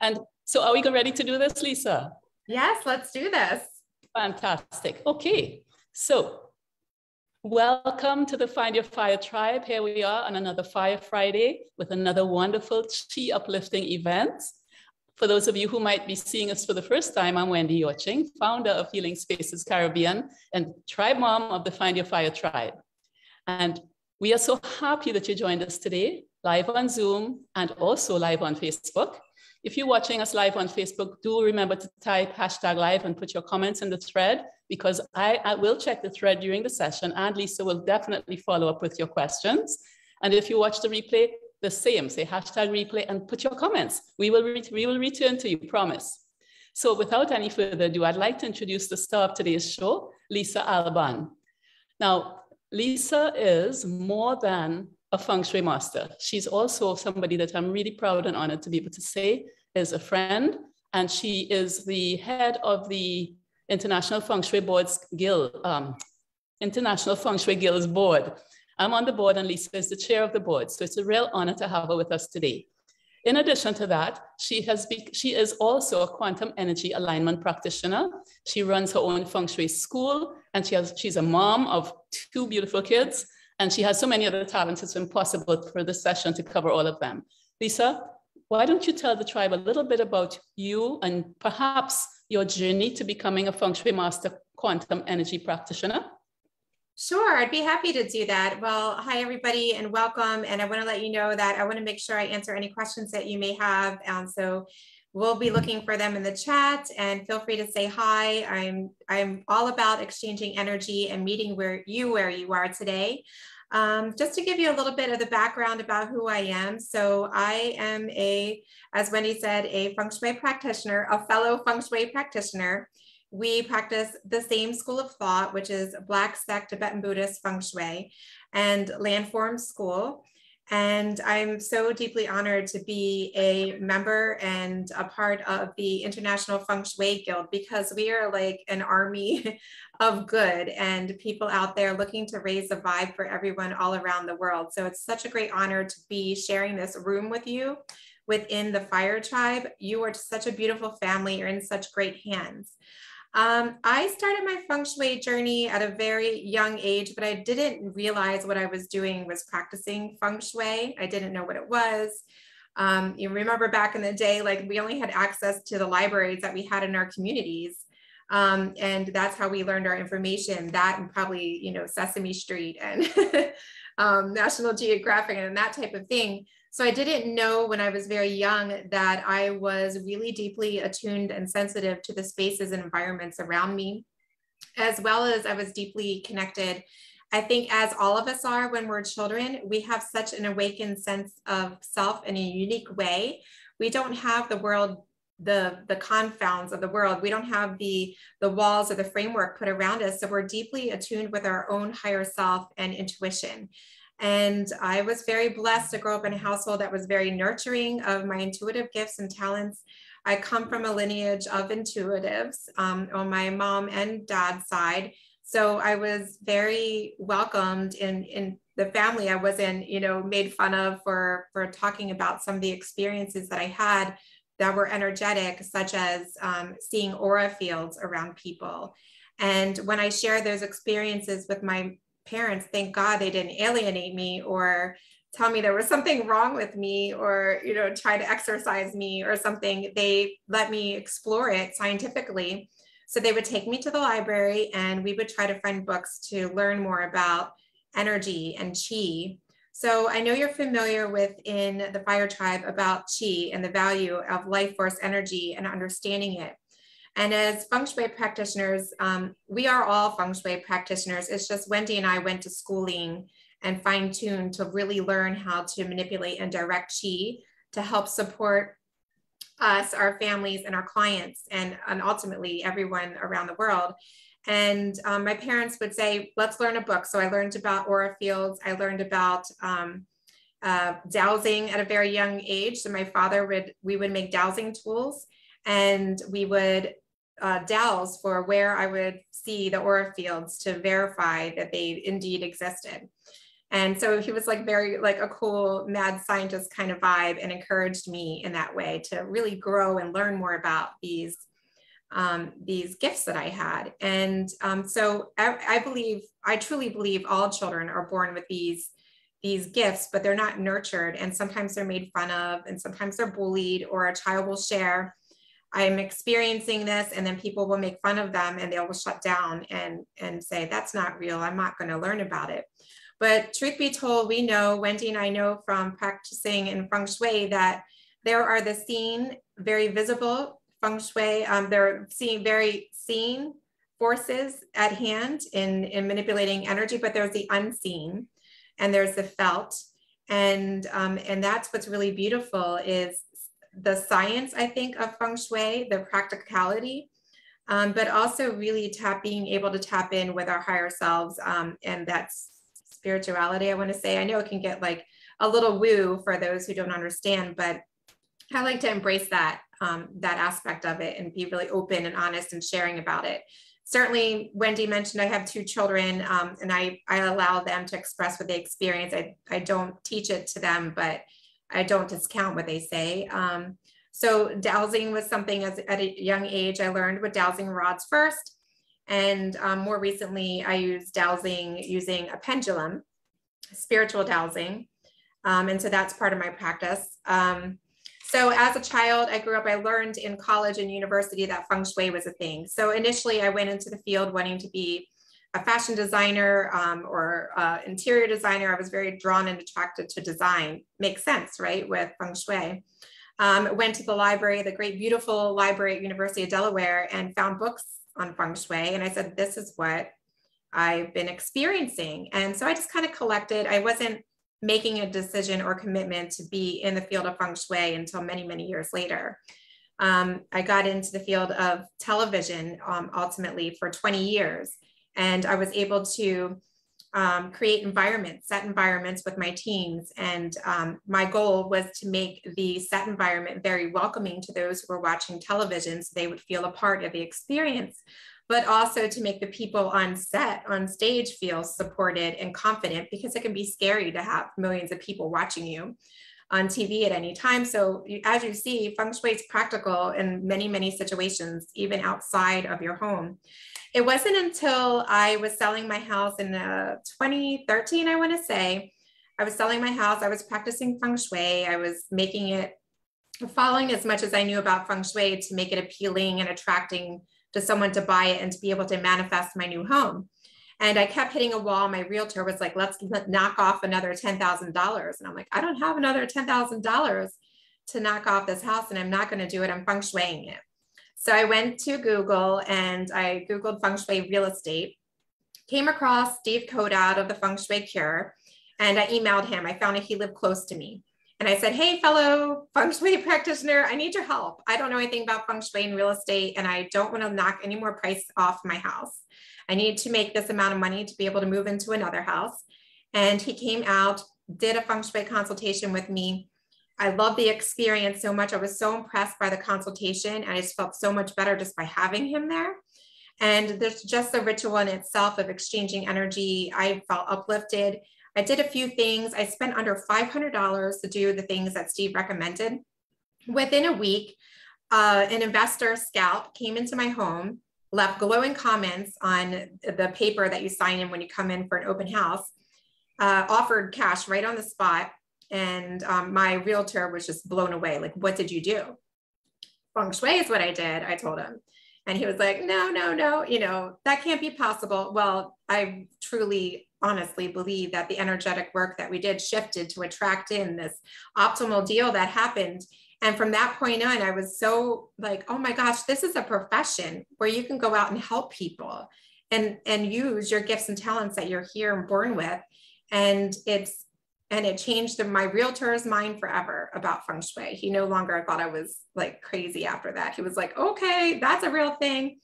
And so are we ready to do this, Lisa? Yes, let's do this. Fantastic. Okay, so welcome to the Find Your Fire Tribe. Here we are on another Fire Friday with another wonderful chi uplifting event. For those of you who might be seeing us for the first time, I'm Wendy I-Ching, founder of Healing Spaces Caribbean and tribe mom of the Find Your Fire Tribe. And we are so happy that you joined us today, live on Zoom and also live on Facebook. If you're watching us live on Facebook, do remember to type #live and put your comments in the thread, because I will check the thread during the session, and Lisa will definitely follow up with your questions. And if you watch the replay, the same, say #replay and put your comments. We will return to you, promise. So without any further ado, I'd like to introduce the star of today's show, Lisa Alban. Now, Lisa is more than a Feng Shui master. She's also somebody that I'm really proud and honored to be able to say is a friend, and she is the head of the International Feng Shui Guild's board. I'm on the board and Lisa is the chair of the board. So it's a real honor to have her with us today. In addition to that, she is also a quantum energy alignment practitioner. She runs her own feng shui school, and she's a mom of 2 beautiful kids, and she has so many other talents, it's impossible for this session to cover all of them. Lisa, why don't you tell the tribe a little bit about you and perhaps your journey to becoming a feng shui master quantum energy practitioner? Sure, I'd be happy to do that. Well, hi, everybody, and welcome. And I want to let you know that I want to make sure I answer any questions that you may have. So we'll be looking for them in the chat, and feel free to say hi. I'm all about exchanging energy and meeting where you are today. Just to give you a little bit of the background about who I am. So I am as Wendy said, a feng shui practitioner, a fellow feng shui practitioner. We practice the same school of thought, which is Black Sect Tibetan Buddhist Feng Shui and Landform School. And I'm so deeply honored to be a member and a part of the International Feng Shui Guild, because we are like an army of good and people out there looking to raise the vibe for everyone all around the world. So it's such a great honor to be sharing this room with you within the Fire Tribe. You are such a beautiful family. You're in such great hands. I started my feng shui journey at a very young age, but I didn't realize what I was doing was practicing feng shui. I didn't know what it was. You remember back in the day, like we only had access to the libraries that we had in our communities. And that's how we learned our information, that and probably, Sesame Street and National Geographic and that type of thing. So I didn't know when I was very young that I was really deeply attuned and sensitive to the spaces and environments around me, as well as I was deeply connected. I think as all of us are when we're children, we have such an awakened sense of self in a unique way. We don't have the world, the confounds of the world. We don't have the walls or the framework put around us. So we're deeply attuned with our own higher self and intuition. And I was very blessed to grow up in a household that was very nurturing of my intuitive gifts and talents. I come from a lineage of intuitives on my mom and dad's side. So I was very welcomed in the family I was in, made fun of for talking about some of the experiences that I had that were energetic, such as seeing aura fields around people. And when I share those experiences with my parents, thank God they didn't alienate me or tell me there was something wrong with me or, try to exorcise me or something. They let me explore it scientifically. So they would take me to the library and we would try to find books to learn more about energy and chi. So I know you're familiar within the Fire Tribe about chi and the value of life force energy and understanding it. And as feng shui practitioners, we are all feng shui practitioners. It's just Wendy and I went to schooling and fine-tuned to really learn how to manipulate and direct chi to help support us, our families, and our clients, and ultimately everyone around the world. And my parents would say, let's learn a book. So I learned about aura fields. I learned about dowsing at a very young age. So my father we would make dowsing tools, and we would dowse for where I would see the aura fields to verify that they indeed existed. And so he was like very like a cool mad scientist kind of vibe, and encouraged me in that way to really grow and learn more about these gifts that I had. And so I truly believe all children are born with these gifts, but they're not nurtured. And sometimes they're made fun of, and sometimes they're bullied, or a child will share, I'm experiencing this, and then people will make fun of them and they will shut down and say, that's not real, I'm not going to learn about it. But truth be told, we know, Wendy and I know from practicing in Feng Shui, that there are the seen, very visible Feng Shui, they're very seen forces at hand in manipulating energy, but there's the unseen and there's the felt. And that's what's really beautiful, is the science, I think, of Feng Shui, the practicality, but also really being able to tap in with our higher selves. And that's spirituality, I want to say. I know it can get like a little woo for those who don't understand, but I like to embrace that aspect of it and be really open and honest and sharing about it. Certainly, Wendy mentioned I have 2 children, and I allow them to express what they experience. I don't teach it to them, but I don't discount what they say. So dowsing was something at a young age I learned with dowsing rods first. And more recently, I used dowsing using a pendulum, spiritual dowsing. And so that's part of my practice. So as a child, I learned in college and university that Feng Shui was a thing. So initially I went into the field wanting to be a fashion designer or interior designer. I was very drawn and attracted to design. Makes sense, right? With Feng Shui. Went to the library, the great, beautiful library at University of Delaware, and found books on Feng Shui. And I said, this is what I've been experiencing. And so I just kind of collected. I wasn't making a decision or commitment to be in the field of Feng Shui until many, many years later. I got into the field of television ultimately for 20 years. And I was able to create set environments with my teams. And my goal was to make the set environment very welcoming to those who were watching television, so they would feel a part of the experience, but also to make the people on stage feel supported and confident, because it can be scary to have millions of people watching you on TV at any time. So as you see, Feng Shui is practical in many, many situations, even outside of your home. It wasn't until I was selling my house in 2013, I want to say, I was selling my house, I was practicing Feng Shui, I was following as much as I knew about Feng Shui to make it appealing and attracting to someone to buy it and to be able to manifest my new home. And I kept hitting a wall. My realtor was like, let's knock off another $10,000. And I'm like, I don't have another $10,000 to knock off this house, and I'm not going to do it. I'm Feng Shuiing it. So I went to Google and I Googled Feng Shui real estate, came across Steve Kodad of the Feng Shui Cure, and I emailed him. I found out he lived close to me. And I said, hey, fellow Feng Shui practitioner, I need your help. I don't know anything about Feng Shui and real estate, and I don't want to knock any more price off my house. I need to make this amount of money to be able to move into another house. And he came out, did a Feng Shui consultation with me. I loved the experience so much. I was so impressed by the consultation, and I just felt so much better just by having him there. And there's just the ritual in itself of exchanging energy. I felt uplifted. I did a few things. I spent under $500 to do the things that Steve recommended. Within a week, an investor scout came into my home, left glowing comments on the paper that you sign in when you come in for an open house, offered cash right on the spot. And my realtor was just blown away. Like, what did you do? Feng Shui is what I did, I told him. And he was like, no, that can't be possible. Well, I truly, honestly believe that the energetic work that we did shifted to attract in this optimal deal that happened. And from that point on, I was so like, oh my gosh, this is a profession where you can go out and help people and use your gifts and talents that you're here and born with. And it changed my realtor's mind forever about Feng Shui. He no longer thought I was like crazy after that. He was like, okay, that's a real thing.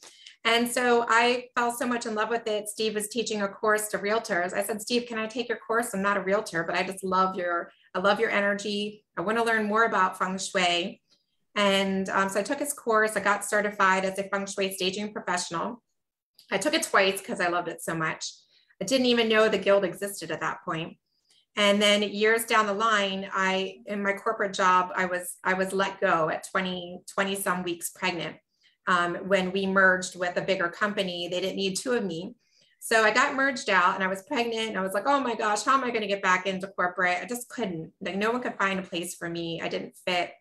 And so I fell so much in love with it. Steve was teaching a course to realtors. I said, Steve, can I take your course? I'm not a realtor, but I just love your energy. I want to learn more about Feng Shui. And so I took his course. I got certified as a Feng Shui staging professional. I took it twice because I loved it so much. I didn't even know the guild existed at that point. And then years down the line, in my corporate job, I was let go at 20 some weeks pregnant. When we merged with a bigger company, they didn't need two of me. So I got merged out and I was pregnant and I was like, oh my gosh, how am I going to get back into corporate? I just couldn't, like, no one could find a place for me. I didn't fit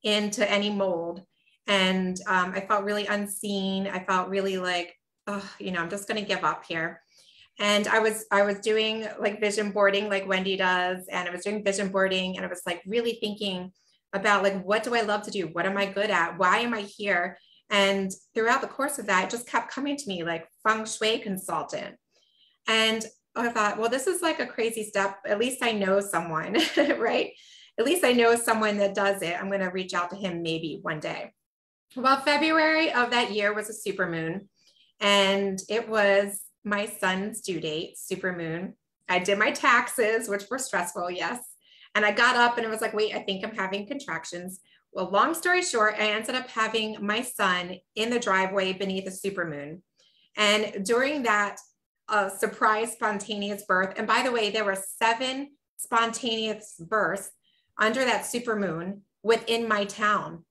into any mold. And I felt really unseen. I felt really like, oh, I'm just going to give up here. And I was doing like vision boarding like Wendy does. And I was doing vision boarding and I was like really thinking about like, what do I love to do? What am I good at? Why am I here? And throughout the course of that, it just kept coming to me like Feng Shui consultant. And I thought, well, this is like a crazy step. At least I know someone, right? At least I know someone that does it. I'm going to reach out to him maybe one day. Well, February of that year was a supermoon, and it was my son's due date, supermoon. I did my taxes, which were stressful, yes. And I got up and it was like, wait, I think I'm having contractions. Well, long story short, I ended up having my son in the driveway beneath a supermoon. And during that surprise spontaneous birth, and by the way, there were 7 spontaneous births under that supermoon within my town,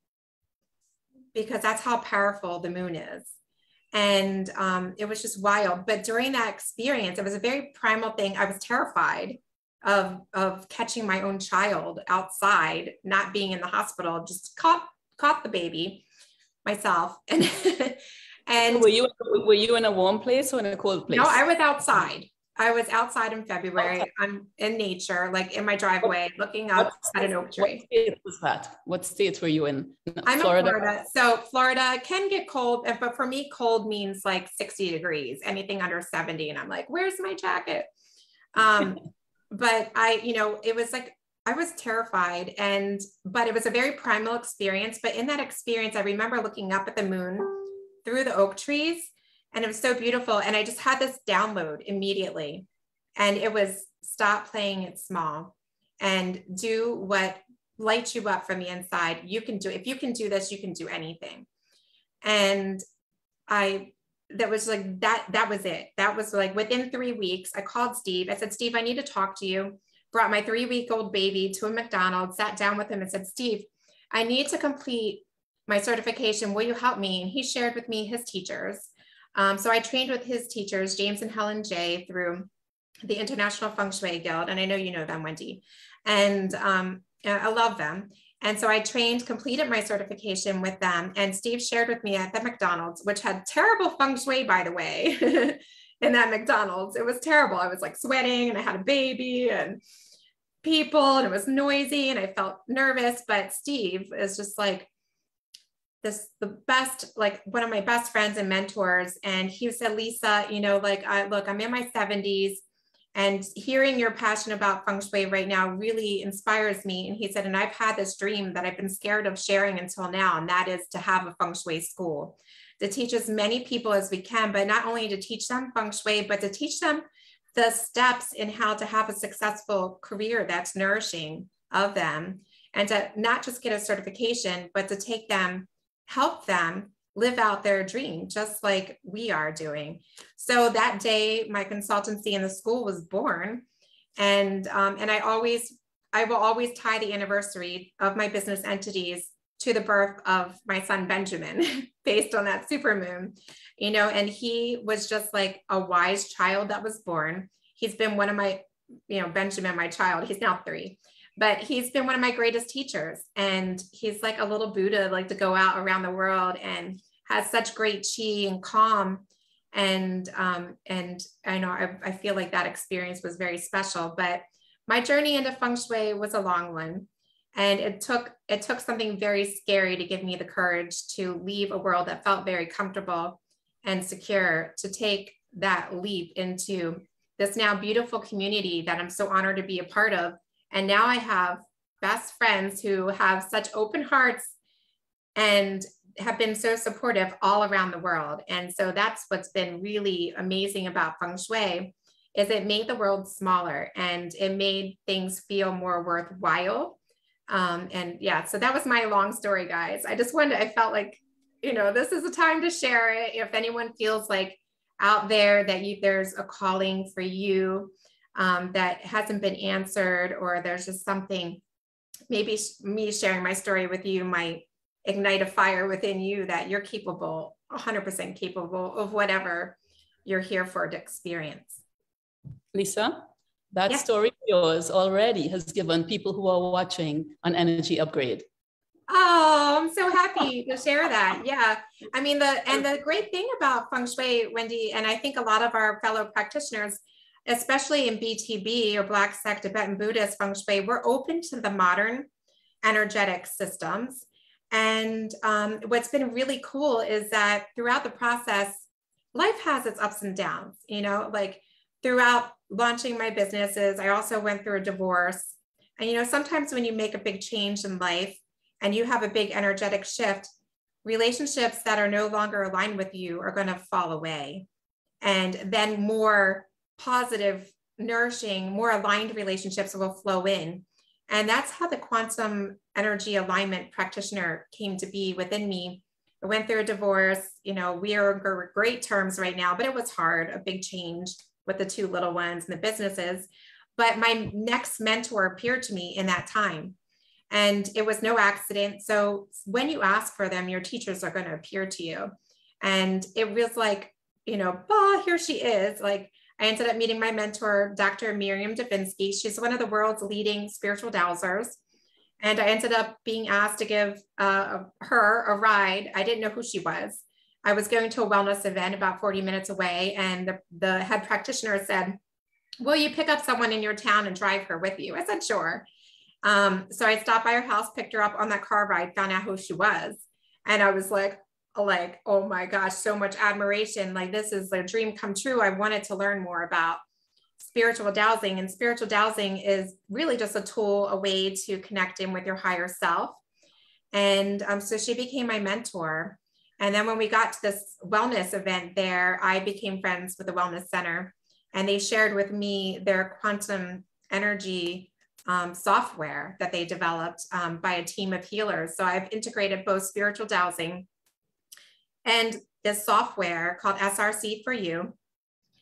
because that's how powerful the moon is. And it was just wild. But during that experience, it was a very primal thing. I was terrified of catching my own child outside, not being in the hospital, just caught the baby myself. And and were you in a warm place or in a cold place? No, I was outside. I was outside in February. Okay. I'm in nature, like in my driveway, looking up at an oak tree. What state was that? What states were you in? I'm in Florida. So Florida can get cold, but for me, cold means like 60 degrees, anything under 70. And I'm like, where's my jacket? But it was like, I was terrified, but it was a very primal experience. But in that experience, I remember looking up at the moon through the oak trees, and it was so beautiful. And I just had this download immediately. And it was, stop playing it small and do what lights you up from the inside. You can do, if you can do this, you can do anything. And that was like, that was it. That was like within 3 weeks, I called Steve. I said, Steve, I need to talk to you. Brought my 3-week-old baby to a McDonald's, sat down with him and said, Steve, I need to complete my certification. Will you help me? And he shared with me his teachers. So I trained with his teachers, James and Helen J, through the International Feng Shui Guild. And I know you know them, Wendy. And I love them. And so I completed my certification with them. And Steve shared with me at the McDonald's, which had terrible feng shui, by the way, in that McDonald's. It was terrible. I was like sweating and I had a baby and people, and it was noisy and I felt nervous. But Steve is just like the best, like one of my best friends and mentors. And he said, Lisa, look, I'm in my 70s. And hearing your passion about feng shui right now really inspires me. And he said, and I've had this dream that I've been scared of sharing until now, and that is to have a feng shui school, to teach as many people as we can, but not only to teach them feng shui, but to teach them the steps in how to have a successful career that's nourishing of them, and to not just get a certification, but to take them, help them live out their dream, just like we are doing. So that day, my consultancy in the school was born. And I will always tie the anniversary of my business entities to the birth of my son, Benjamin, based on that supermoon, and he was just like a wise child that was born. He's been one of my, Benjamin, my child, he's now 3, but he's been one of my greatest teachers. And he's like a little Buddha, like to go out around the world and has such great chi and calm. And I know I feel like that experience was very special, but my journey into feng shui was a long one. And it took something very scary to give me the courage to leave a world that felt very comfortable and secure, to take that leap into this now beautiful community that I'm so honored to be a part of. And now I have best friends who have such open hearts and have been so supportive all around the world. And so that's what's been really amazing about feng shui, is it made the world smaller and it made things feel more worthwhile. And yeah, so that was my long story, guys. I felt like, this is a time to share it. If anyone feels like out there that there's a calling for you, that hasn't been answered, or there's just something, maybe me sharing my story with you might ignite a fire within you that you're capable, 100% capable of whatever you're here for to experience. Lisa, that story of yours already has given people who are watching an energy upgrade. Oh, I'm so happy to share that. Yeah. I mean, the great thing about Feng Shui, Wendy, and I think a lot of our fellow practitioners, especially in BTB or Black Sect Tibetan Buddhist Feng Shui, we're open to the modern energetic systems. And what's been really cool is that throughout the process, life has its ups and downs, you know, like throughout launching my businesses, I also went through a divorce. And, you know, sometimes when you make a big change in life and you have a big energetic shift, relationships that are no longer aligned with you are going to fall away. And then more positive, nourishing, more aligned relationships will flow in. And that's how the Quantum Energy Alignment Practitioner came to be within me. I went through a divorce. You know, we are on great terms right now, but it was hard, a big change with the two little ones and the businesses. But my next mentor appeared to me in that time. And it was no accident. So when you ask for them, your teachers are going to appear to you. And it was like, you know, here she is. Like, I ended up meeting my mentor, Dr. Miriam Davinsky. She's one of the world's leading spiritual dowsers. And I ended up being asked to give her a ride. I didn't know who she was. I was going to a wellness event about 40 minutes away. And the head practitioner said, will you pick up someone in your town and drive her with you? I said, sure. So I stopped by her house, picked her up on that car ride, found out who she was. And I was like, oh my gosh, so much admiration. Like, this is a dream come true. I wanted to learn more about spiritual dowsing, and spiritual dowsing is really just a tool, a way to connect in with your higher self. And so she became my mentor. And then when we got to this wellness event there, I became friends with the wellness center, and they shared with me their quantum energy software that they developed by a team of healers. So I've integrated both spiritual dowsing and this software called SRC for You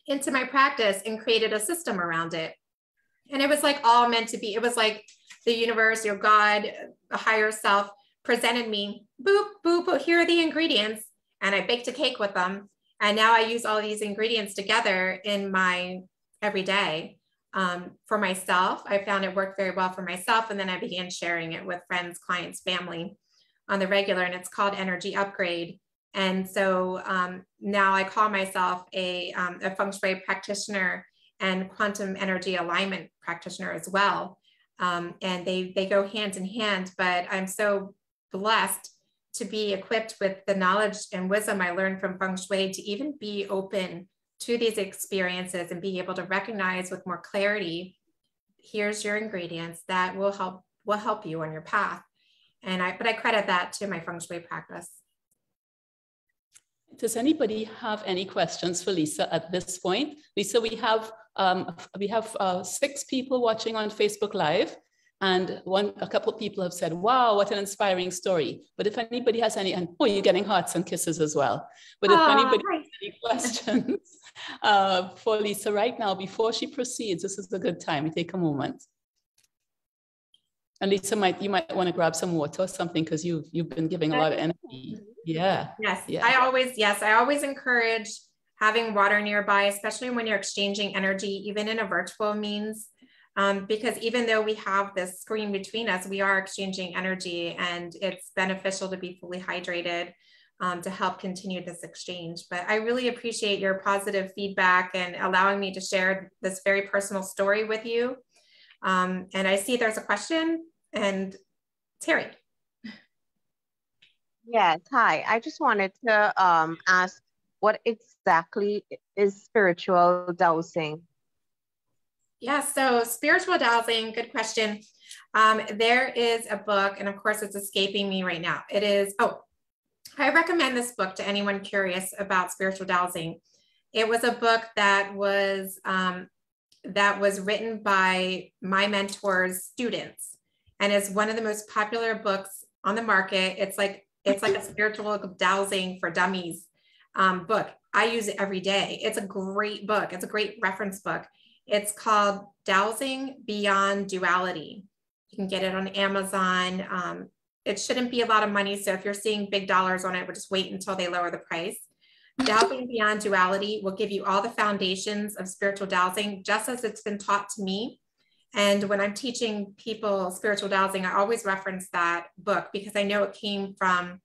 into my practice and created a system around it. And it was like all meant to be. It was like the universe, your God, the higher self presented me, boop, boop, here are the ingredients. And I baked a cake with them. And now I use all these ingredients together in my everyday. For myself, I found it worked very well for myself. And then I began sharing it with friends, clients, family on the regular, and it's called Energy Upgrade. And so now I call myself a Feng Shui practitioner and Quantum Energy Alignment Practitioner as well. And they go hand in hand, but I'm so blessed to be equipped with the knowledge and wisdom I learned from Feng Shui to even be open to these experiences and be able to recognize with more clarity, here's your ingredients that will help you on your path. But I credit that to my Feng Shui practice. Does anybody have any questions for Lisa at this point? Lisa, we have 6 people watching on Facebook Live, and a couple of people have said, wow, what an inspiring story. But if anybody has any, and you're getting hearts and kisses as well. But if anybody has any questions for Lisa right now, before she proceeds, this is a good time. We take a moment. And Lisa, you might want to grab some water or something, because you've been giving a lot of energy. Yeah. Yes. Yeah. I always encourage having water nearby, especially when you're exchanging energy, even in a virtual means, because even though we have this screen between us, we are exchanging energy, and it's beneficial to be fully hydrated to help continue this exchange. But I really appreciate your positive feedback and allowing me to share this very personal story with you. And I see there's a question, and Terry. Yes, hi. I just wanted to ask, what exactly is spiritual dowsing? Yeah, so spiritual dowsing, good question. There is a book, and of course it's escaping me right now. It is, I recommend this book to anyone curious about spiritual dowsing. It was a book that was written by my mentor's students, and is one of the most popular books on the market. It's like a spiritual dowsing for dummies book. I use it every day. It's a great book. It's a great reference book. It's called Dowsing Beyond Duality. You can get it on Amazon. It shouldn't be a lot of money. So if you're seeing big dollars on it, we'll just wait until they lower the price. Dowsing Beyond Duality will give you all the foundations of spiritual dowsing, just as it's been taught to me. And when I'm teaching people spiritual dowsing, I always reference that book because I know it came from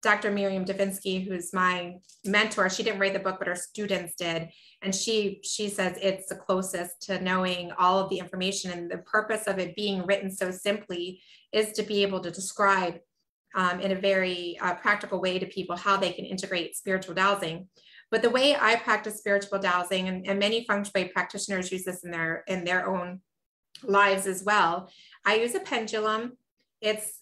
Dr. Miriam Davinsky, who's my mentor. She didn't write the book, but her students did. And she says it's the closest to knowing all of the information. And the purpose of it being written so simply is to be able to describe in a very practical way to people how they can integrate spiritual dowsing. But the way I practice spiritual dowsing, and many Feng Shui practitioners use this in their own lives as well. I use a pendulum.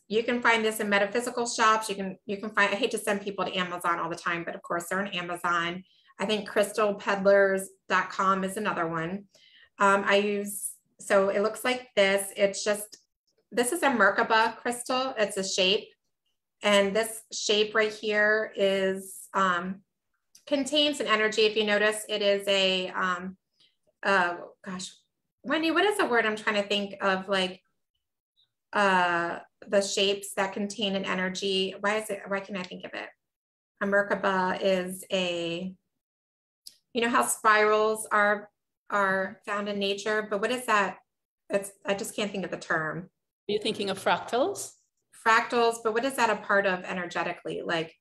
You can find this in metaphysical shops. You can find, I hate to send people to Amazon all the time, but of course they're on Amazon. I think crystalpeddlers.com is another one. So it looks like this. This is a Merkaba crystal. It's a shape. And this shape right here is, contains an energy. If you notice, it is a, gosh, Wendy, what is the word I'm trying to think of? Like, the shapes that contain an energy. Why can I think of it? A Merkaba is you know how spirals are found in nature, but what is that? I just can't think of the term. Are you thinking of fractals? Fractals, but what is that a part of energetically? Like,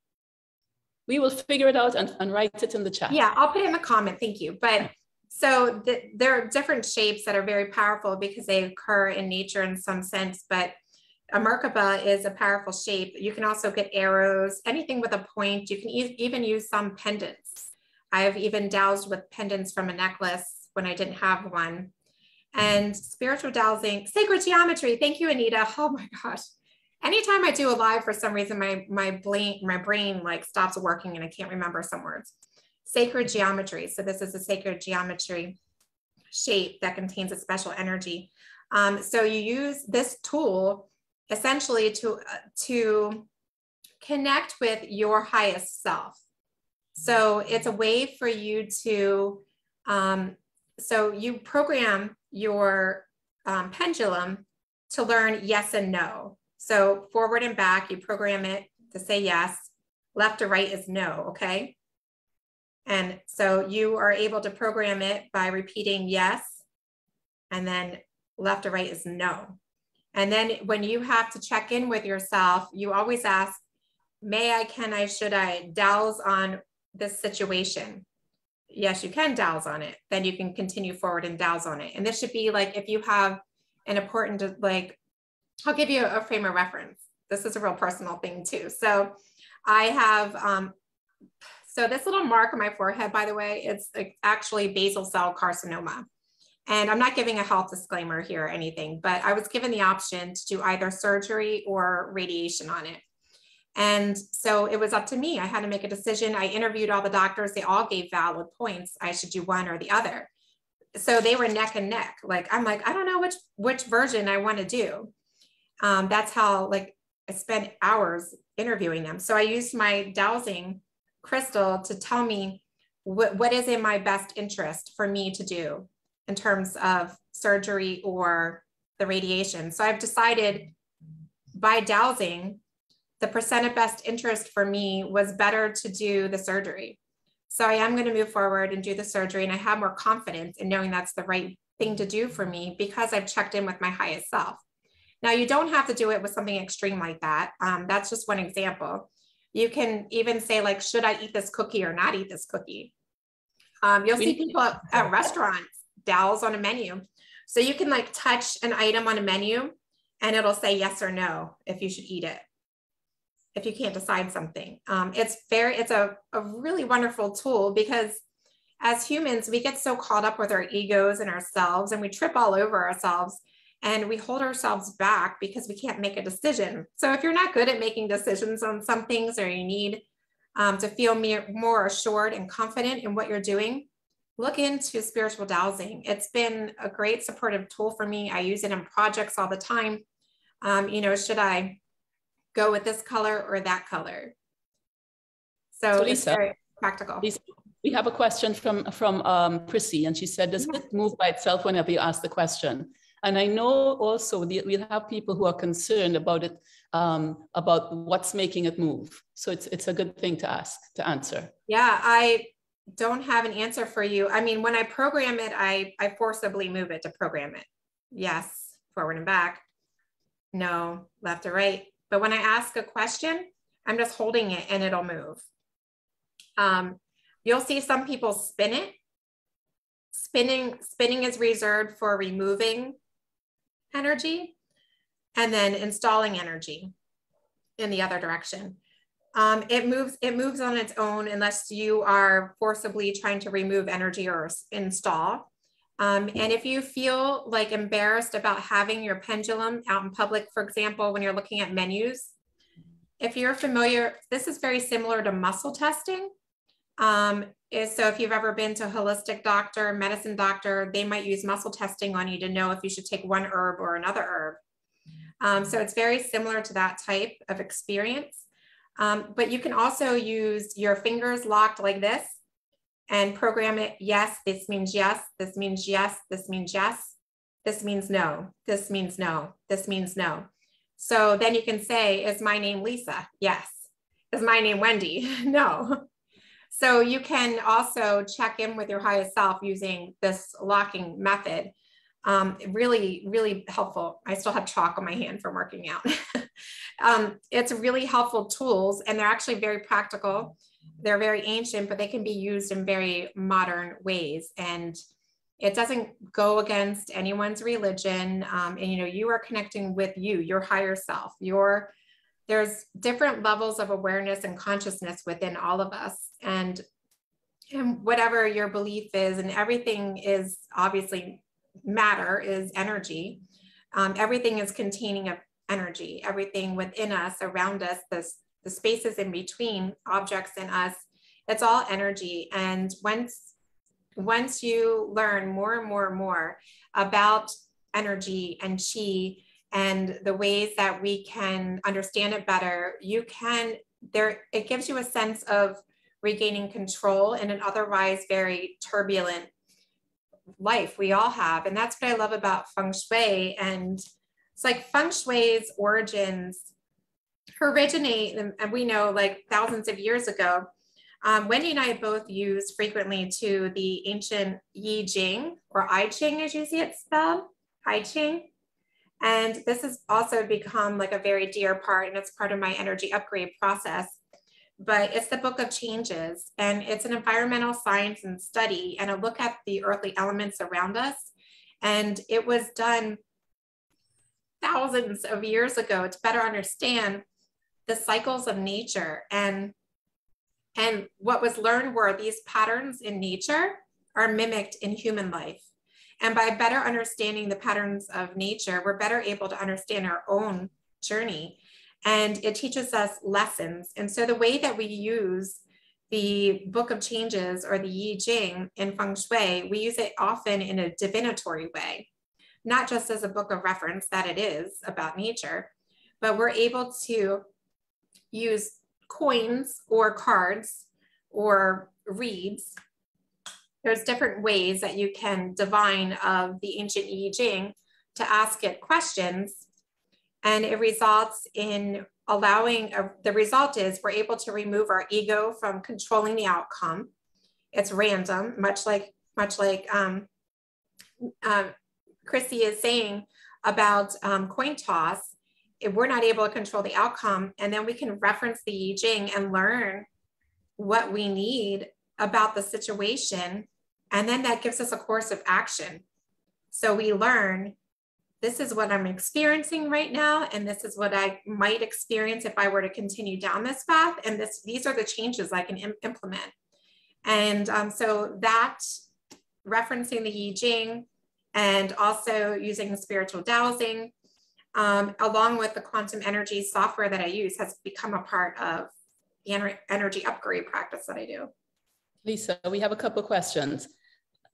we will figure it out and write it in the chat. Yeah, I'll put it in the comment. Thank you. But so there are different shapes that are very powerful because they occur in nature in some sense, but a Merkaba is a powerful shape. You can also get arrows, anything with a point. You can even use some pendants. I've even dowsed with pendants from a necklace when I didn't have one. And spiritual dowsing, sacred geometry. Thank you, Anita. Oh my gosh. Anytime I do a live, for some reason, my brain like stops working and I can't remember some words. Sacred geometry. So this is a sacred geometry shape that contains a special energy. So you use this tool essentially to connect with your highest self. So it's a way for you to, so you program your pendulum to learn yes and no. So forward and back, you program it to say yes, left to right is no, okay? And so you are able to program it by repeating yes, and then left to right is no. And then when you have to check in with yourself, you always ask, may I, can I, should I douse on this situation? Yes, you can douse on it. Then you can continue forward and douse on it. And this should be like, if you have an important, like, I'll give you a frame of reference. This is a real personal thing too. So I have, so this little mark on my forehead, by the way, it's actually basal cell carcinoma. And I'm not giving a health disclaimer here or anything, but I was given the option to do either surgery or radiation on it. And so it was up to me. I had to make a decision. I interviewed all the doctors. They all gave valid points. I should do one or the other. So they were neck and neck. Like, I'm like, I don't know which version I want to do. That's how, like, I spent hours interviewing them. So I used my dowsing crystal to tell me what is in my best interest for me to do in terms of surgery or the radiation. So I've decided by dowsing, the percent of best interest for me was better to do the surgery. So I am going to move forward and do the surgery. And I have more confidence in knowing that's the right thing to do for me because I've checked in with my highest self. Now, you don't have to do it with something extreme like that. That's just one example. You can even say, like, should I eat this cookie or not eat this cookie? You'll see people at restaurants douse on a menu. So you can, like, touch an item on a menu and it'll say yes or no if you should eat it, if you can't decide something. It's a really wonderful tool because as humans, we get so caught up with our egos and ourselves and we trip all over ourselves and we hold ourselves back because we can't make a decision. So if you're not good at making decisions on some things, or you need to feel more assured and confident in what you're doing, look into spiritual dowsing. It's been a great supportive tool for me. I use it in projects all the time. You know, should I go with this color or that color? So Lisa, it's very practical. Lisa, We have a question from Prissy, and she said, does it move by itself whenever you ask the question? And I know also we'll have people who are concerned about it, about what's making it move. So it's a good thing to answer. Yeah, I don't have an answer for you. I mean, when I program it, I forcibly move it to program it. Yes, forward and back. No, left or right. But when I ask a question, I'm just holding it and it'll move. You'll see some people spin it. Spinning is reserved for removing energy and then installing energy in the other direction. It moves on its own unless you are forcibly trying to remove energy or install. And if you feel like embarrassed about having your pendulum out in public, for example, when you're looking at menus, if you're familiar, this is very similar to muscle testing. So if you've ever been to a holistic doctor, medicine doctor, they might use muscle testing on you to know if you should take one herb or another herb. So it's very similar to that type of experience. But you can also use your fingers locked like this and program it. Yes, this means yes, this means yes, this means yes, this means no, this means no, this means no. So then you can say, is my name Lisa? Yes. Is my name Wendy? No. So you can also check in with your highest self using this locking method. Really, really helpful. I still have chalk on my hand from working out. It's really helpful tools, and they're actually very practical. They're very ancient, but they can be used in very modern ways. And it doesn't go against anyone's religion. And you are connecting with your higher self. There's different levels of awareness and consciousness within all of us. And whatever your belief is, and everything is obviously matter is energy. Everything is containing of energy. Everything within us, around us, the spaces in between objects in us, it's all energy. And once you learn more and more and more about energy and chi and the ways that we can understand it better, it gives you a sense of regaining control in an otherwise very turbulent life we all have. And that's what I love about Feng Shui. And it's like Feng Shui's origins originate, and we know, like thousands of years ago. Wendy and I both use frequently to the ancient I-Ching, or I-Ching as you see it spelled, I-Ching. And this has also become like a very dear part, and it's part of my energy upgrade process. But it's the book of changes, and it's an environmental science and study and a look at the earthly elements around us. And it was done thousands of years ago to better understand the cycles of nature. And what was learned were these patterns in nature are mimicked in human life. And by better understanding the patterns of nature, we're better able to understand our own journey. And it teaches us lessons. And so the way that we use the Book of Changes or the I-Ching in Feng Shui, we use it often in a divinatory way, not just as a book of reference that it is about nature, but we're able to use coins or cards or reeds. There's different ways that you can divine of the ancient I-Ching to ask it questions. And it results in the result is we're able to remove our ego from controlling the outcome. It's random, much like Chrissy is saying about coin toss. If we're not able to control the outcome, and then we can reference the I-Ching and learn what we need about the situation. And then that gives us a course of action. So we learn, this is what I'm experiencing right now, and this is what I might experience if I were to continue down this path. And these are the changes I can implement. And so that referencing the I-Ching and also using the spiritual dowsing, along with the quantum energy software that I use, has become a part of the energy upgrade practice that I do. Lisa, we have a couple of questions,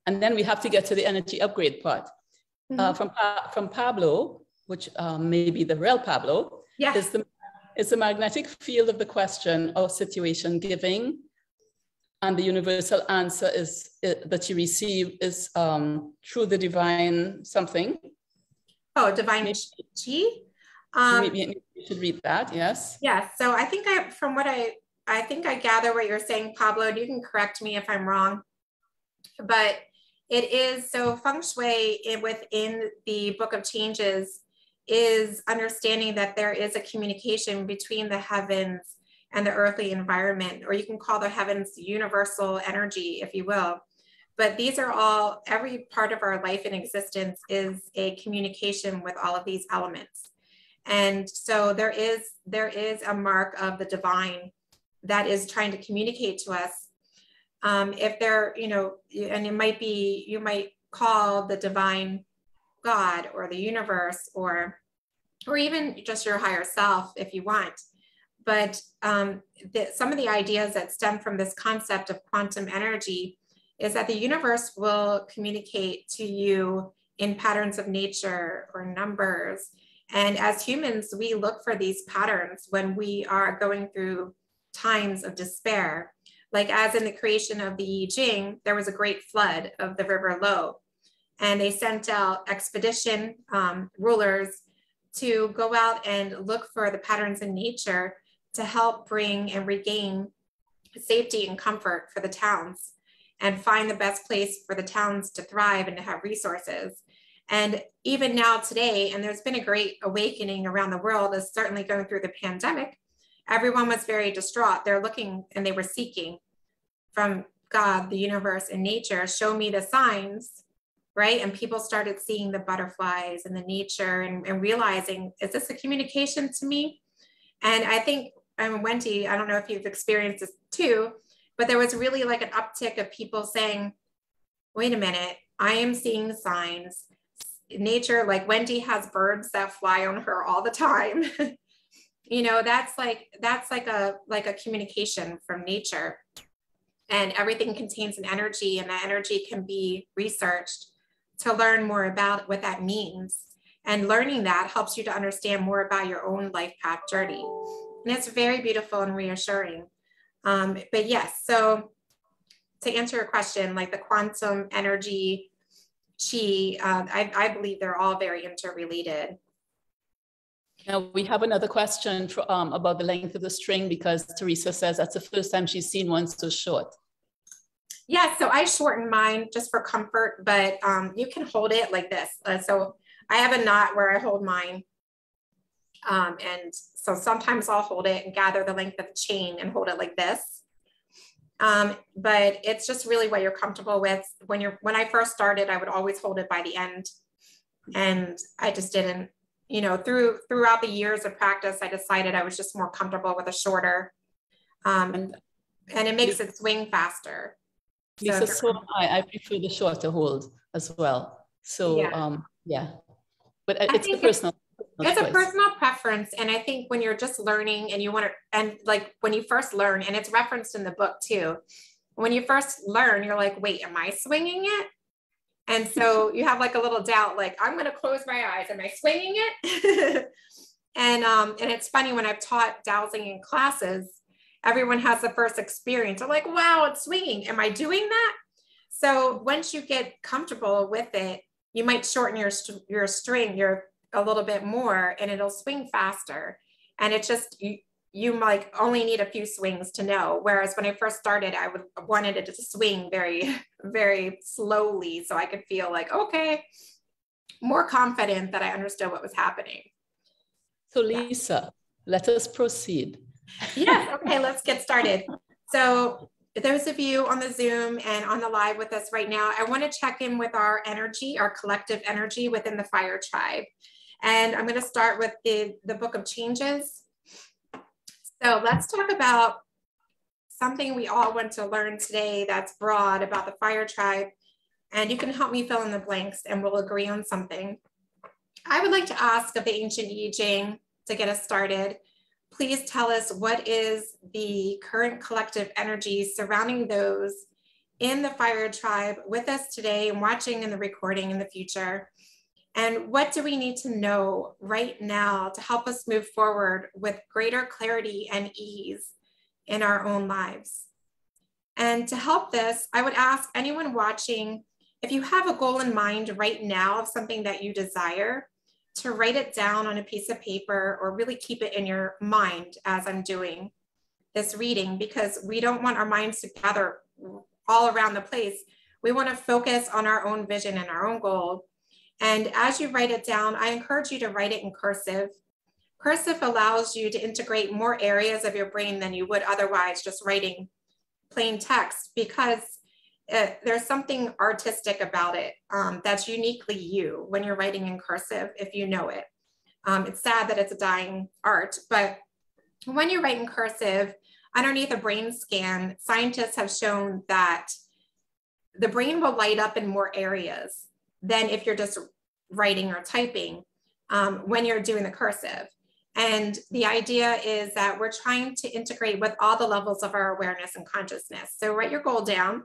and then we have to get to the energy upgrade part. From Pablo, which may be the real Pablo, yes. Is the magnetic field of the question or situation giving And the universal answer is that you receive is through the divine something. Oh, divine chi. Maybe you should read that. Yes. Yeah. So I think from what I think I gather what you're saying, Pablo. You can correct me if I'm wrong, but it is so Feng Shui within the Book of Changes is understanding that there is a communication between the heavens and the earthly environment, or you can call the heavens universal energy, if you will. But these are all, every part of our life and existence is a communication with all of these elements. And so there is a mark of the divine that is trying to communicate to us. If there, and it might be, you might call the divine God or the universe, or even just your higher self if you want. But some of the ideas that stem from this concept of quantum energy is that the universe will communicate to you in patterns of nature or numbers. And as humans, we look for these patterns when we are going through times of despair. Like as in the creation of the I-Ching, there was a great flood of the river Lo, and they sent out expedition rulers to go out and look for the patterns in nature to help bring and regain safety and comfort for the towns and find the best place for the towns to thrive and to have resources. And even now today, and there's been a great awakening around the world, is certainly going through the pandemic, everyone was very distraught. They're looking and they were seeking from God, the universe, and nature, show me the signs, right? And people started seeing the butterflies and the nature and realizing, is this a communication to me? And I think, Wendy, I don't know if you've experienced this too, but there was really like an uptick of people saying, wait a minute, I am seeing signs. Nature, like Wendy has birds that fly on her all the time. That's like a communication from nature. And everything contains an energy, and that energy can be researched to learn more about what that means. And learning that helps you to understand more about your own life path journey. And it's very beautiful and reassuring. But yes, so to answer your question, like the quantum energy, chi, I believe they're all very interrelated. Now we have another question about the length of the string, because Teresa says that's the first time she's seen one so short. Yeah, so I shorten mine just for comfort, but you can hold it like this. So I have a knot where I hold mine. And so sometimes I'll hold it and gather the length of the chain and hold it like this. But it's just really what you're comfortable with. When I first started, I would always hold it by the end. And I just didn't, throughout the years of practice, I decided I was just more comfortable with a shorter, and it makes it swing faster. Lisa, so I prefer the shorter hold as well. So yeah, but it's a personal. It's a personal preference. And I think when you're just learning and you want to, and like when you first learn, and it's referenced in the book too, when you first learn, you're like, wait, am I swinging it? And so you have like a little doubt, like, I'm going to close my eyes. Am I swinging it? And it's funny, when I've taught dowsing in classes, everyone has the first experience. They're like, wow, it's swinging. Am I doing that? So once you get comfortable with it, you might shorten your string a little bit more, and it'll swing faster. And it's just, you might only need a few swings to know. Whereas when I first started, I wanted it to swing very, very slowly, so I could feel like, okay, more confident that I understood what was happening. So Lisa, let us proceed. Yes, okay, let's get started. So those of you on the Zoom and on the live with us right now, I want to check in with our energy, our collective energy within the Fire Tribe. And I'm going to start with the Book of Changes. So let's talk about something we all want to learn today that's broad about the Fire Tribe. And you can help me fill in the blanks and we'll agree on something. I would like to ask of the ancient I-Ching to get us started. Please tell us, what is the current collective energy surrounding those in the Fire Tribe with us today and watching in the recording in the future? And what do we need to know right now to help us move forward with greater clarity and ease in our own lives? And to help this, I would ask anyone watching, if you have a goal in mind right now of something that you desire, to write it down on a piece of paper or really keep it in your mind as I'm doing this reading, because we don't want our minds to gather all around the place. We want to focus on our own vision and our own goal. And as you write it down, I encourage you to write it in cursive. Cursive allows you to integrate more areas of your brain than you would otherwise just writing plain text, because there's something artistic about it that's uniquely you when you're writing in cursive, if you know it. It's sad that it's a dying art, but when you write in cursive, underneath a brain scan, scientists have shown that the brain will light up in more areas than if you're just writing or typing when you're doing the cursive. And the idea is that we're trying to integrate with all the levels of our awareness and consciousness. So write your goal down.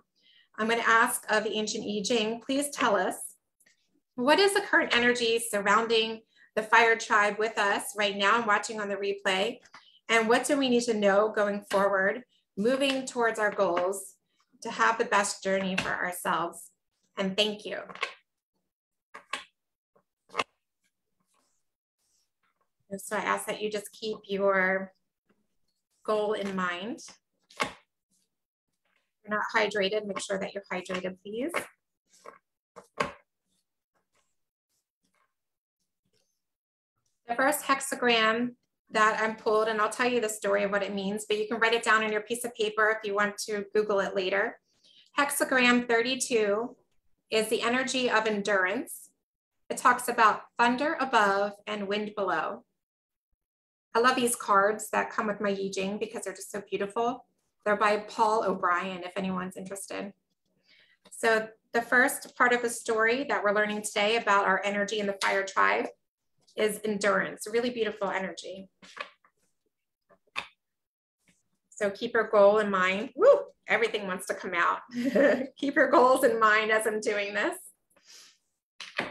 I'm going to ask of the ancient I-Ching, please tell us, what is the current energy surrounding the fire tribe with us right now and watching on the replay? And what do we need to know going forward, moving towards our goals to have the best journey for ourselves? And thank you. And so I ask that you just keep your goal in mind. If you're not hydrated, make sure that you're hydrated, please. The first hexagram that I'm pulled, and I'll tell you the story of what it means, but you can write it down on your piece of paper if you want to Google it later. Hexagram 32 is the energy of endurance. It talks about thunder above and wind below. I love these cards that come with my I-Ching because they're just so beautiful. They're by Paul O'Brien, if anyone's interested. So the first part of the story that we're learning today about our energy in the fire tribe is endurance, really beautiful energy. So keep your goal in mind. Woo, everything wants to come out. Keep your goals in mind as I'm doing this.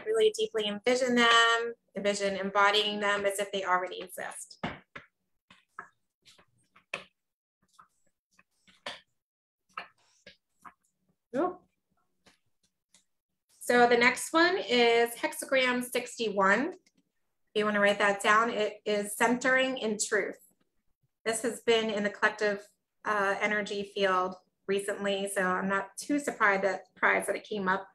Really deeply envision them, envision embodying them as if they already exist. Ooh. So the next one is hexagram 61. If you want to write that down, it is centering in truth. This has been in the collective energy field recently, so I'm not too surprised that it came up.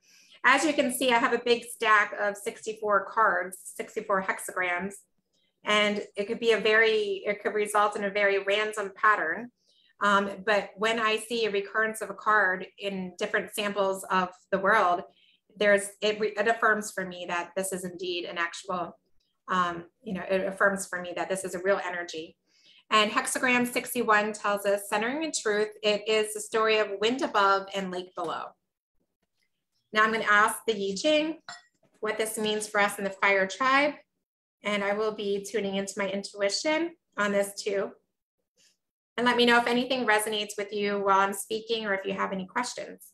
As you can see, I have a big stack of 64 cards, 64 hexagrams, and it could result in a very random pattern. But when I see a recurrence of a card in different samples of the world, it affirms for me that this is indeed an actual, it affirms for me that this is a real energy. And hexagram 61 tells us, centering in truth, it is the story of wind above and lake below. Now I'm going to ask the I-Ching what this means for us in the fire tribe. And I will be tuning into my intuition on this too. And let me know if anything resonates with you while I'm speaking or if you have any questions.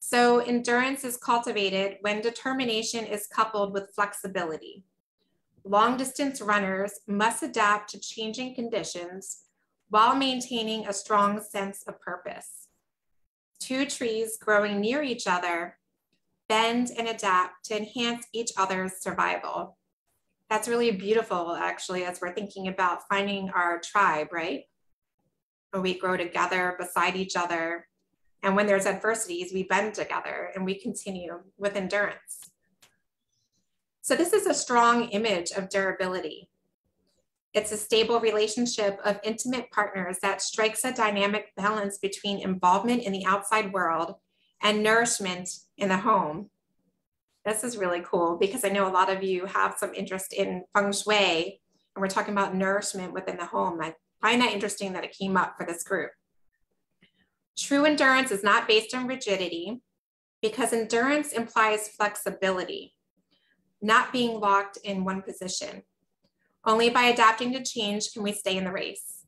So endurance is cultivated when determination is coupled with flexibility. Long distance runners must adapt to changing conditions while maintaining a strong sense of purpose. Two trees growing near each other bend and adapt to enhance each other's survival. That's really beautiful, actually, as we're thinking about finding our tribe, right? Where we grow together beside each other. And when there's adversities, we bend together and we continue with endurance. So this is a strong image of durability. It's a stable relationship of intimate partners that strikes a dynamic balance between involvement in the outside world and nourishment in the home. This is really cool because I know a lot of you have some interest in Feng Shui, and we're talking about nourishment within the home. I find that interesting that it came up for this group. True endurance is not based on rigidity because endurance implies flexibility, not being locked in one position. Only by adapting to change can we stay in the race.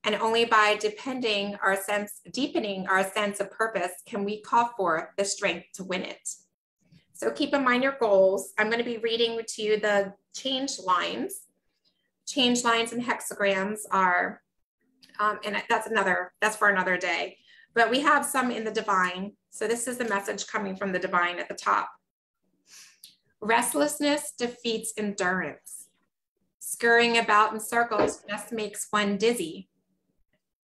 And only by deepening our sense of purpose can we call forth the strength to win it. So keep in mind your goals. I'm going to be reading to you the change lines. Change lines and hexagrams are And that's for another day. But we have some in the divine. So this is the message coming from the divine at the top. Restlessness defeats endurance. Scurrying about in circles just makes one dizzy.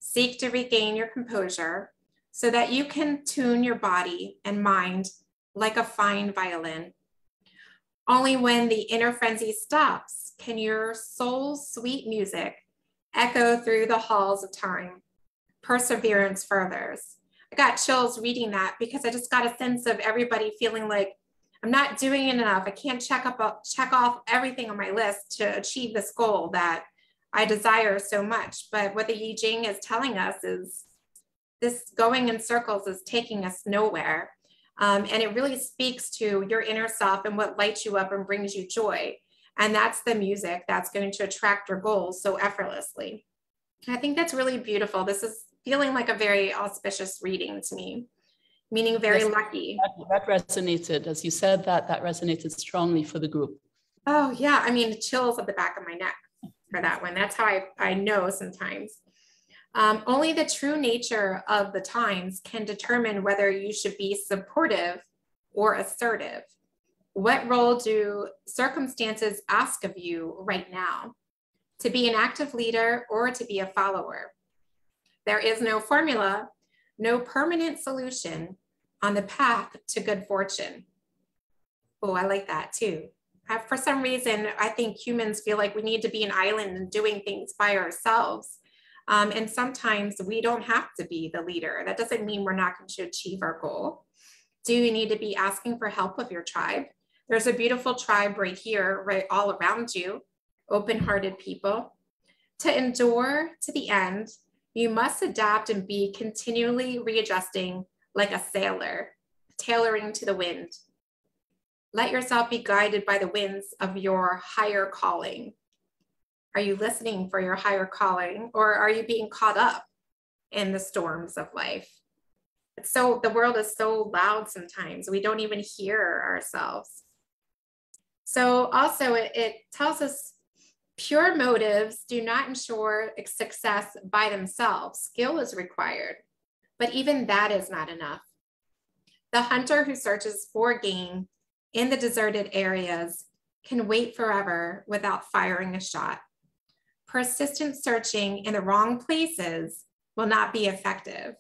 Seek to regain your composure so that you can tune your body and mind like a fine violin. Only when the inner frenzy stops can your soul's sweet music echo through the halls of time. Perseverance furthers. I got chills reading that because I just got a sense of everybody feeling like I'm not doing enough. I can't check off everything on my list to achieve this goal that I desire so much. But what the I-Ching is telling us is this going in circles is taking us nowhere. And it really speaks to your inner self and what lights you up and brings you joy. And that's the music that's going to attract your goals so effortlessly. I think that's really beautiful. This is feeling like a very auspicious reading to me, meaning very lucky. That resonated, as you said, that resonated strongly for the group. Oh yeah, I mean, chills at the back of my neck for that one. That's how I know sometimes. Only the true nature of the times can determine whether you should be supportive or assertive. What role do circumstances ask of you right now? To be an active leader or to be a follower? There is no formula, no permanent solution on the path to good fortune. Oh, I like that too. For some reason, I think humans feel like we need to be an island and doing things by ourselves. And sometimes we don't have to be the leader. That doesn't mean we're not going to achieve our goal. Do you need to be asking for help with your tribe? There's a beautiful tribe right here, right all around you, open-hearted people. To endure to the end, you must adapt and be continually readjusting like a sailor, tailoring to the wind. Let yourself be guided by the winds of your higher calling. Are you listening for your higher calling, or are you being caught up in the storms of life? So the world is so loud sometimes, we don't even hear ourselves. So also it tells us pure motives do not ensure success by themselves. Skill is required, but even that is not enough. The hunter who searches for game in the deserted areas can wait forever without firing a shot. Persistent searching in the wrong places will not be effective.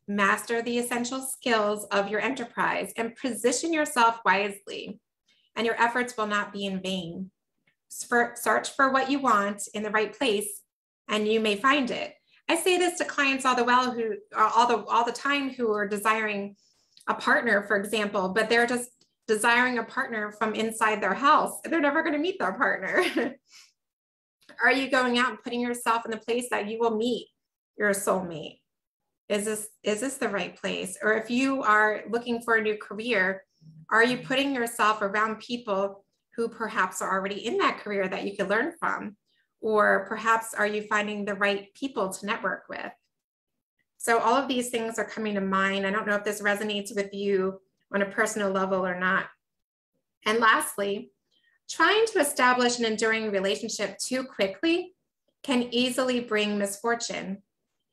Master the essential skills of your enterprise and position yourself wisely, and your efforts will not be in vain. Search for what you want in the right place, and you may find it. I say this to clients all the time who are desiring a partner, for example, but they're just desiring a partner from inside their house. They're never going to meet their partner. Are you going out and putting yourself in the place that you will meet your soulmate? Is this the right place? Or if you are looking for a new career, are you putting yourself around people who perhaps are already in that career that you could learn from? Or perhaps are you finding the right people to network with? So all of these things are coming to mind. I don't know if this resonates with you on a personal level or not. And lastly, trying to establish an enduring relationship too quickly can easily bring misfortune.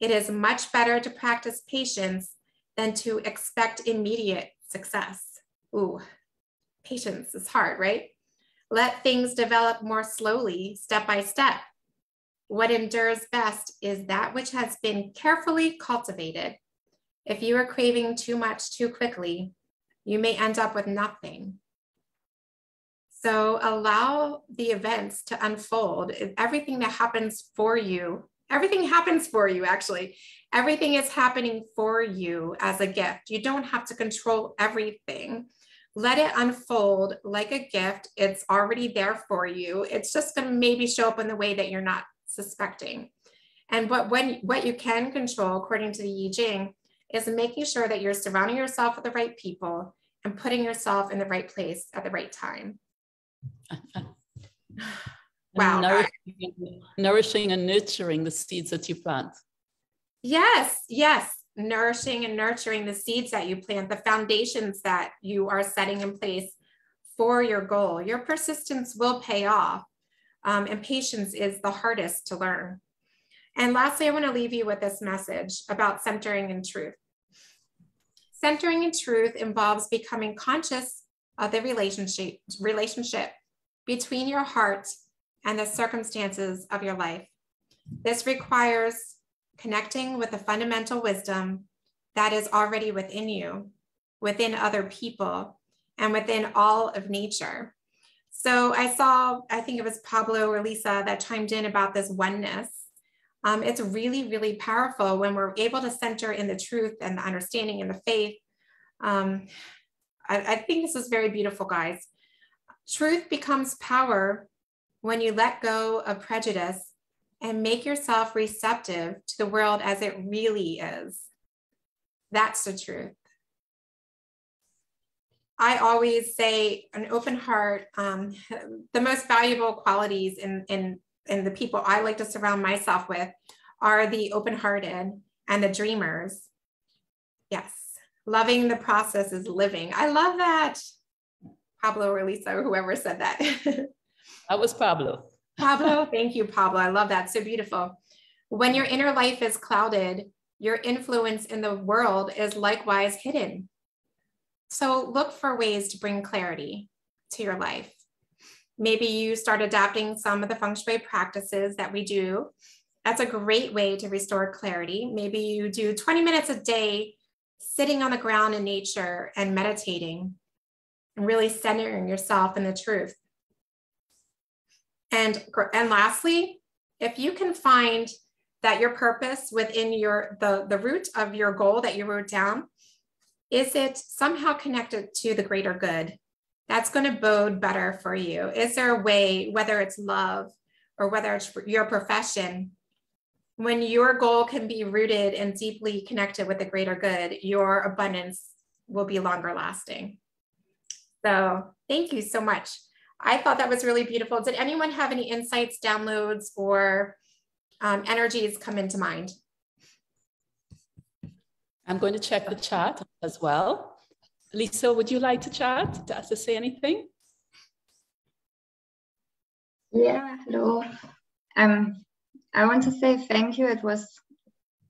It is much better to practice patience than to expect immediate success. Ooh, patience is hard, right? Let things develop more slowly, step by step. What endures best is that which has been carefully cultivated. If you are craving too much too quickly, you may end up with nothing. So allow the events to unfold. Everything that happens for you, everything happens for you, actually. Everything is happening for you as a gift. You don't have to control everything. Let it unfold like a gift. It's already there for you. It's just going to maybe show up in the way that you're not suspecting. And what you can control, according to the I-Ching, is making sure that you're surrounding yourself with the right people and putting yourself in the right place at the right time. Wow. Nourishing and nurturing the seeds that you plant. Yes, yes. Nourishing and nurturing the seeds that you plant, the foundations that you are setting in place for your goal. Your persistence will pay off, and patience is the hardest to learn. And lastly, I want to leave you with this message about centering in truth. Centering in truth involves becoming conscious of the relationship between your heart and the circumstances of your life. This requires connecting with the fundamental wisdom that is already within you, within other people, and within all of nature. So I think it was Pablo or Lisa that chimed in about this oneness. It's really, really powerful when we're able to center in the truth and the understanding and the faith. I think this is very beautiful, guys. Truth becomes power when you let go of prejudice and make yourself receptive to the world as it really is. That's the truth. I always say an open heart, the most valuable qualities in the people I like to surround myself with are the open-hearted and the dreamers. Yes, loving the process is living. I love that. Pablo or Lisa or whoever said that. That was Pablo. Pablo, thank you, Pablo. I love that. So beautiful. When your inner life is clouded, your influence in the world is likewise hidden. So look for ways to bring clarity to your life. Maybe you start adapting some of the Feng Shui practices that we do. That's a great way to restore clarity. Maybe you do 20 minutes a day sitting on the ground in nature and meditating and really centering yourself in the truth. And lastly, if you can find that your purpose within the root of your goal that you wrote down, is it somehow connected to the greater good? That's going to bode better for you. Is there a way, whether it's love or whether it's your profession, when your goal can be rooted and deeply connected with the greater good, your abundance will be longer lasting. So thank you so much. I thought that was really beautiful. Did anyone have any insights, downloads, or energies come into mind? I'm going to check the chat as well. Lisa, would you like to chat, to say anything? Yeah, hello. I want to say thank you. It was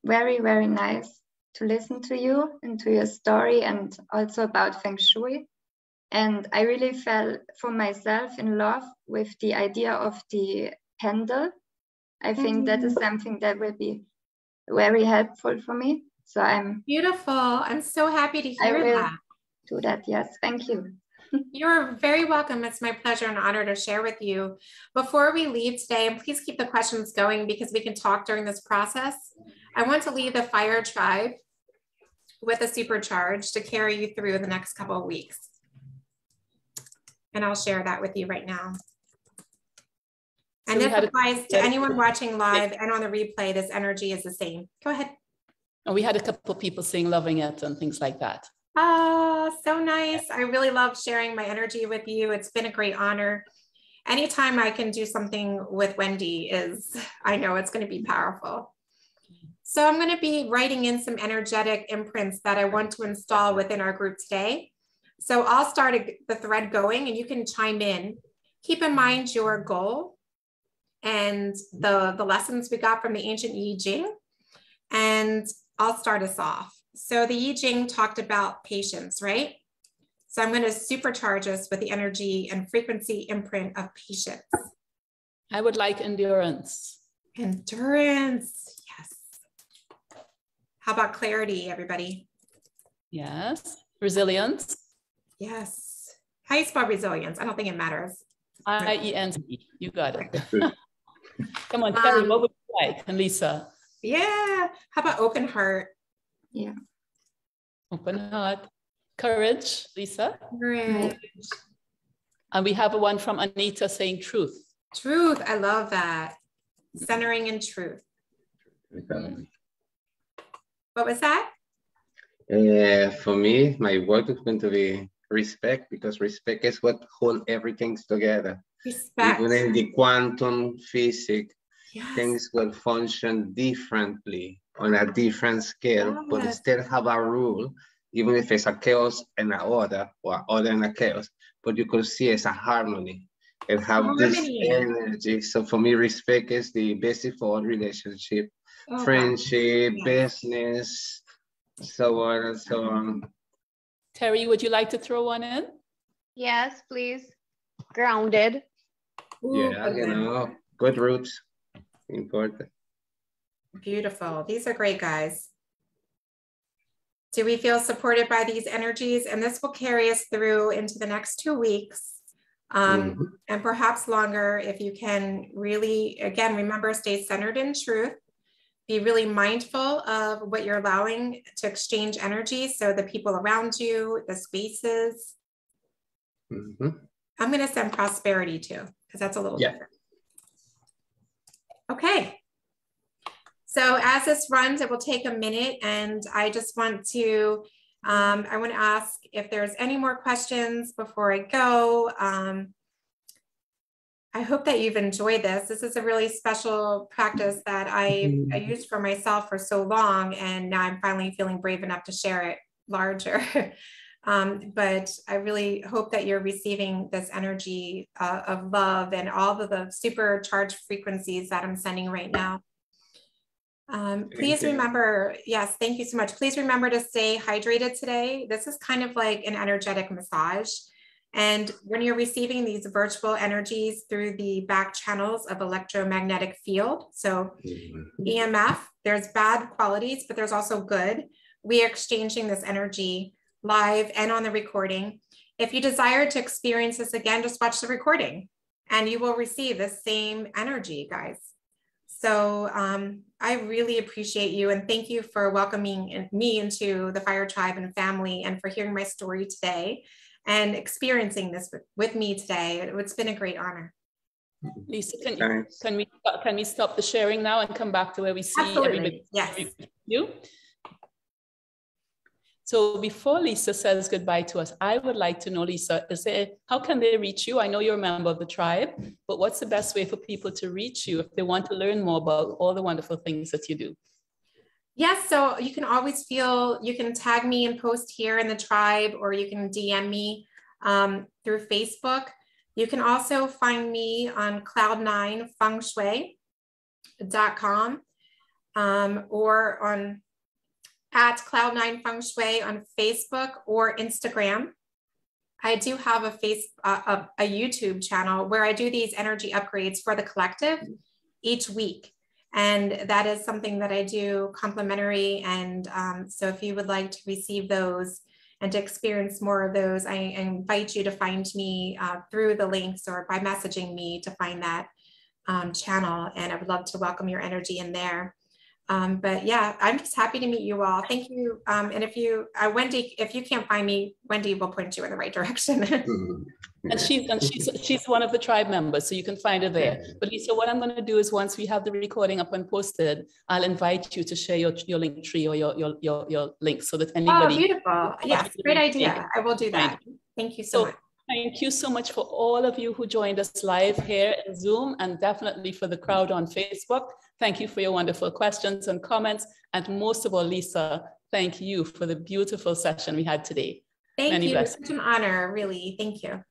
very, very nice to listen to you and to your story, and also about Feng Shui. And I really fell for myself in love with the idea of the candle. I think that is something that will be very helpful for me. So I'm beautiful. I'm so happy to hear that. Do that. Yes, thank you. You're very welcome. It's my pleasure and honor to share with you. Before we leave today, and please keep the questions going because we can talk during this process, I want to leave the Fire Tribe with a supercharge to carry you through the next couple of weeks. And I'll share that with you right now. And this applies to anyone watching live and on the replay. This energy is the same. Go ahead. And we had a couple of people saying loving it and things like that. Oh, so nice. I really love sharing my energy with you. It's been a great honor. Anytime I can do something with Wendy I know it's going to be powerful. So I'm going to be writing in some energetic imprints that I want to install within our group today. So I'll start the thread going and you can chime in. Keep in mind your goal and the lessons we got from the ancient I-Ching. And I'll start us off. So the I-Ching talked about patience, right? So I'm going to supercharge us with the energy and frequency imprint of patience. I would like endurance. Endurance, yes. How about clarity, everybody? Yes. Resilience. Yes. How do you spell resilience? I don't think it matters. I-E-N-T. You got it. Come on, Kelly, what would you like? And Lisa? Yeah. How about open heart? Yeah. Open heart. Courage, Lisa? Courage. And we have one from Anita saying truth. Truth. I love that. Centering in truth. What was that? For me, my word is going to be respect, because respect is what holds everything together. Respect. Even in the quantum physics, yes. Things will function differently on a different scale, yes. But still have a rule, even if it's a chaos and an order, or order and a chaos. But you could see it's a harmony. and have this energy. So for me, respect is the basic for all relationship, friendship, business, so on and so on. Terry, would you like to throw one in? Yes, please. Grounded. Yeah, you know, good roots, important. Beautiful. These are great, guys. Do we feel supported by these energies? And this will carry us through into the next 2 weeks. And perhaps longer, if you can really, again, remember, stay centered in truth. Be really mindful of what you're allowing to exchange energy. So the people around you, the spaces. I'm going to send prosperity too, because that's a little different. Okay. So as this runs, it will take a minute, and I just want to, I want to ask if there's any more questions before I go. I hope that you've enjoyed this. This is a really special practice that I used for myself for so long, and now I'm finally feeling brave enough to share it larger. But I really hope that you're receiving this energy of love and all of the supercharged frequencies that I'm sending right now. Please remember, yes, thank you so much. Please remember to stay hydrated today. This is kind of like an energetic massage. And when you're receiving these virtual energies through the back channels of electromagnetic field, so EMF, there's bad qualities, but there's also good. We are exchanging this energy live and on the recording. If you desire to experience this again, just watch the recording and you will receive the same energy, guys. So I really appreciate you, and thank you for welcoming me into the Fire Tribe and family, and for hearing my story today and experiencing this with me today. It's been a great honor. Lisa, can we stop the sharing now and come back to where we see everybody? Yes. You? So before Lisa says goodbye to us, I would like to know, Lisa, how can they reach you? I know you're a member of the tribe, but what's the best way for people to reach you if they want to learn more about all the wonderful things that you do? Yes, so you can always you can tag me and post here in the tribe, or you can DM me through Facebook. You can also find me on cloud9fengshui.com or on at Cloud9 Feng Shui on Facebook or Instagram. I do have a YouTube channel where I do these energy upgrades for the collective each week. And that is something that I do complimentary. And so if you would like to receive those and to experience more of those, I invite you to find me through the links or by messaging me to find that channel. And I would love to welcome your energy in there. But yeah, I'm just happy to meet you all. Thank you. And if you, Wendy, if you can't find me, Wendy will point you in the right direction. And she's one of the tribe members, so you can find her there. But Lisa, what I'm going to do is once we have the recording up and posted, I'll invite you to share your link tree or your link so that anybody. Oh, beautiful. Yes, great idea. I will do that. Thank you so much. Thank you so much for all of you who joined us live here in Zoom, and definitely for the crowd on Facebook. Thank you for your wonderful questions and comments. And most of all, Lisa, thank you for the beautiful session we had today. Thank you. It's such an honor, really. Thank you.